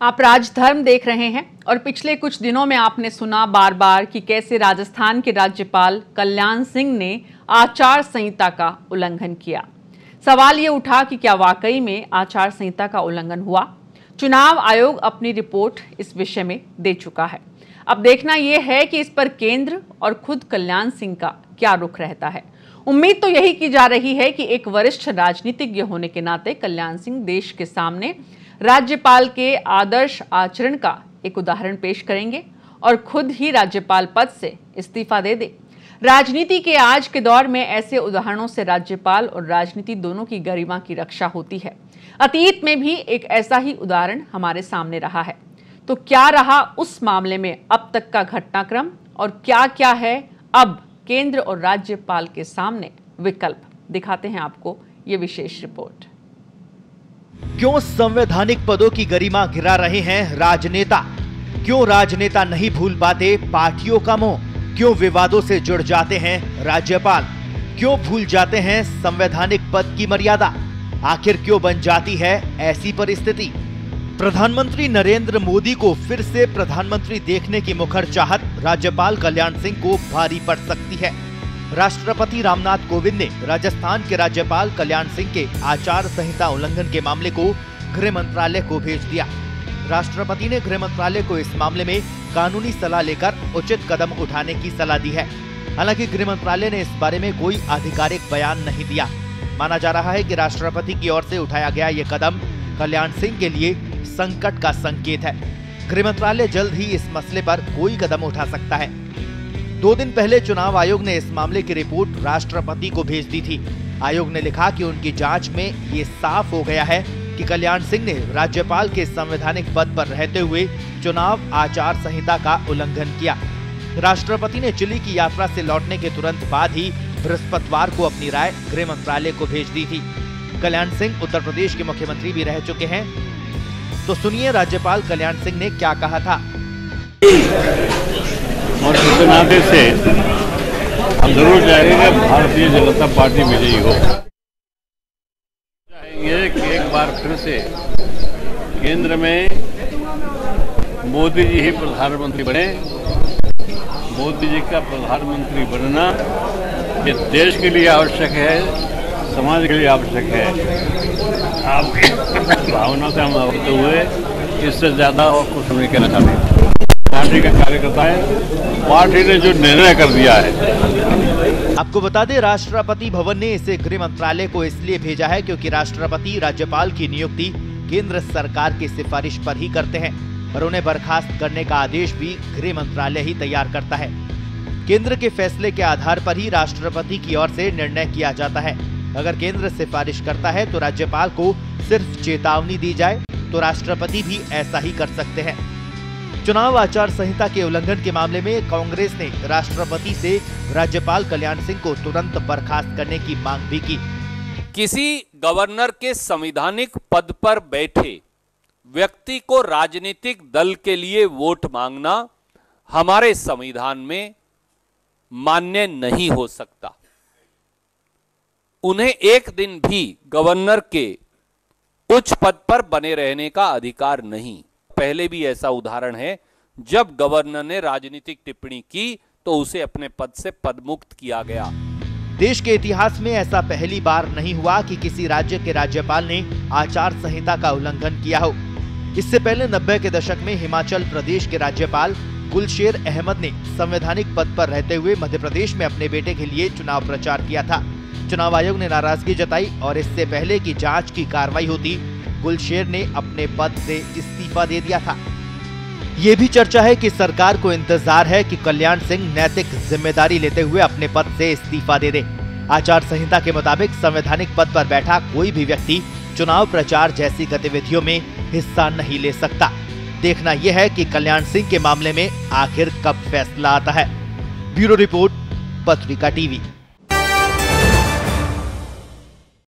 आप राजधर्म देख रहे हैं और पिछले कुछ दिनों में आपने सुना बार बार कि कैसे राजस्थान के राज्यपाल कल्याण सिंह ने आचार संहिता का उल्लंघन किया। सवाल ये उठा कि क्या वाकई में आचार संहिता का उल्लंघन हुआ। चुनाव आयोग अपनी रिपोर्ट इस विषय में दे चुका है। अब देखना यह है कि इस पर केंद्र और खुद कल्याण सिंह का क्या रुख रहता है। उम्मीद तो यही की जा रही है कि एक वरिष्ठ राजनीतिज्ञ होने के नाते कल्याण सिंह देश के सामने राज्यपाल के आदर्श आचरण का एक उदाहरण पेश करेंगे और खुद ही राज्यपाल पद से इस्तीफा दे दे। राजनीति के आज के दौर में ऐसे उदाहरणों से राज्यपाल और राजनीति दोनों की गरिमा की रक्षा होती है। अतीत में भी एक ऐसा ही उदाहरण हमारे सामने रहा है। तो क्या रहा उस मामले में अब तक का घटनाक्रम और क्या क्या है अब केंद्र और राज्यपाल के सामने विकल्प, दिखाते हैं आपको ये विशेष रिपोर्ट। क्यों संवैधानिक पदों की गरिमा गिरा रहे हैं राजनेता? क्यों राजनेता नहीं भूल पाते पार्टियों का मोह? क्यों विवादों से जुड़ जाते हैं राज्यपाल? क्यों भूल जाते हैं संवैधानिक पद की मर्यादा? आखिर क्यों बन जाती है ऐसी परिस्थिति? प्रधानमंत्री नरेंद्र मोदी को फिर से प्रधानमंत्री देखने की मुखर चाहत राज्यपाल कल्याण सिंह को भारी पड़ सकती है। राष्ट्रपति रामनाथ कोविंद ने राजस्थान के राज्यपाल कल्याण सिंह के आचार संहिता उल्लंघन के मामले को गृह मंत्रालय को भेज दिया। राष्ट्रपति ने गृह मंत्रालय को इस मामले में कानूनी सलाह लेकर उचित कदम उठाने की सलाह दी है। हालांकि गृह मंत्रालय ने इस बारे में कोई आधिकारिक बयान नहीं दिया। माना जा रहा है कि राष्ट्रपति की ओर से उठाया गया ये कदम कल्याण सिंह के लिए संकट का संकेत है। गृह मंत्रालय जल्द ही इस मसले पर कोई कदम उठा सकता है। 2 दिन पहले चुनाव आयोग ने इस मामले की रिपोर्ट राष्ट्रपति को भेज दी थी। आयोग ने लिखा कि उनकी जांच में ये साफ हो गया है कि कल्याण सिंह ने राज्यपाल के संवैधानिक पद पर रहते हुए चुनाव आचार संहिता का उल्लंघन किया। राष्ट्रपति ने चिली की यात्रा से लौटने के तुरंत बाद ही बृहस्पतिवार को अपनी राय गृह मंत्रालय को भेज दी थी। कल्याण सिंह उत्तर प्रदेश के मुख्यमंत्री भी रह चुके हैं। तो सुनिए राज्यपाल कल्याण सिंह ने क्या कहा था। और इस नाते से हम जरूर चाहेंगे भारतीय जनता पार्टी विजयी हो। चाहेंगे कि एक बार फिर से केंद्र में मोदी जी ही प्रधानमंत्री बने। मोदी जी का प्रधानमंत्री बनना ये देश के लिए आवश्यक है, समाज के लिए आवश्यक है। आपकी भावना से हम अवगत हुए, इससे ज्यादा और कुछ नहीं कहना चाहते। पार्टी के कार्यकर्ता है, पार्टी ने जो निर्णय कर दिया है। आपको बता दें, राष्ट्रपति भवन ने इसे गृह मंत्रालय को इसलिए भेजा है क्योंकि राष्ट्रपति राज्यपाल की नियुक्ति केंद्र सरकार की सिफारिश पर ही करते हैं और उन्हें बर्खास्त करने का आदेश भी गृह मंत्रालय ही तैयार करता है। केंद्र के फैसले के आधार पर ही राष्ट्रपति की ओर से निर्णय किया जाता है। अगर केंद्र सिफारिश करता है तो राज्यपाल को सिर्फ चेतावनी दी जाए तो राष्ट्रपति भी ऐसा ही कर सकते हैं। चुनाव आचार संहिता के उल्लंघन के मामले में कांग्रेस ने राष्ट्रपति से राज्यपाल कल्याण सिंह को तुरंत बर्खास्त करने की मांग भी की। किसी गवर्नर के संवैधानिक पद पर बैठे व्यक्ति को राजनीतिक दल के लिए वोट मांगना हमारे संविधान में मान्य नहीं हो सकता। उन्हें एक दिन भी गवर्नर के उच्च पद पर बने रहने का अधिकार नहीं। पहले भी ऐसा उदाहरण है, जब गवर्नर ने राजनीतिक टिप्पणी की तो उसे अपने पद से पदमुक्त किया गया। देश के इतिहास में ऐसा पहली बार नहीं हुआ कि किसी राज्य के राज्यपाल ने आचार संहिता का उल्लंघन किया हो। इससे पहले 90 के दशक में हिमाचल प्रदेश के राज्यपाल गुलशेर अहमद ने संवैधानिक पद पर रहते हुए मध्य प्रदेश में अपने बेटे के लिए चुनाव प्रचार किया था। चुनाव आयोग ने नाराजगी जताई और इससे पहले कि जांच की कार्रवाई होती, गुलशेर ने अपने पद से इस्तीफा दे दिया था। ये भी चर्चा है कि सरकार को इंतजार है कि कल्याण सिंह नैतिक जिम्मेदारी लेते हुए अपने पद से इस्तीफा दे दे। आचार संहिता के मुताबिक संवैधानिक पद पर बैठा कोई भी व्यक्ति चुनाव प्रचार जैसी गतिविधियों में हिस्सा नहीं ले सकता। देखना यह है कि कल्याण सिंह के मामले में आखिर कब फैसला आता है। ब्यूरो रिपोर्ट, पत्रिका टीवी।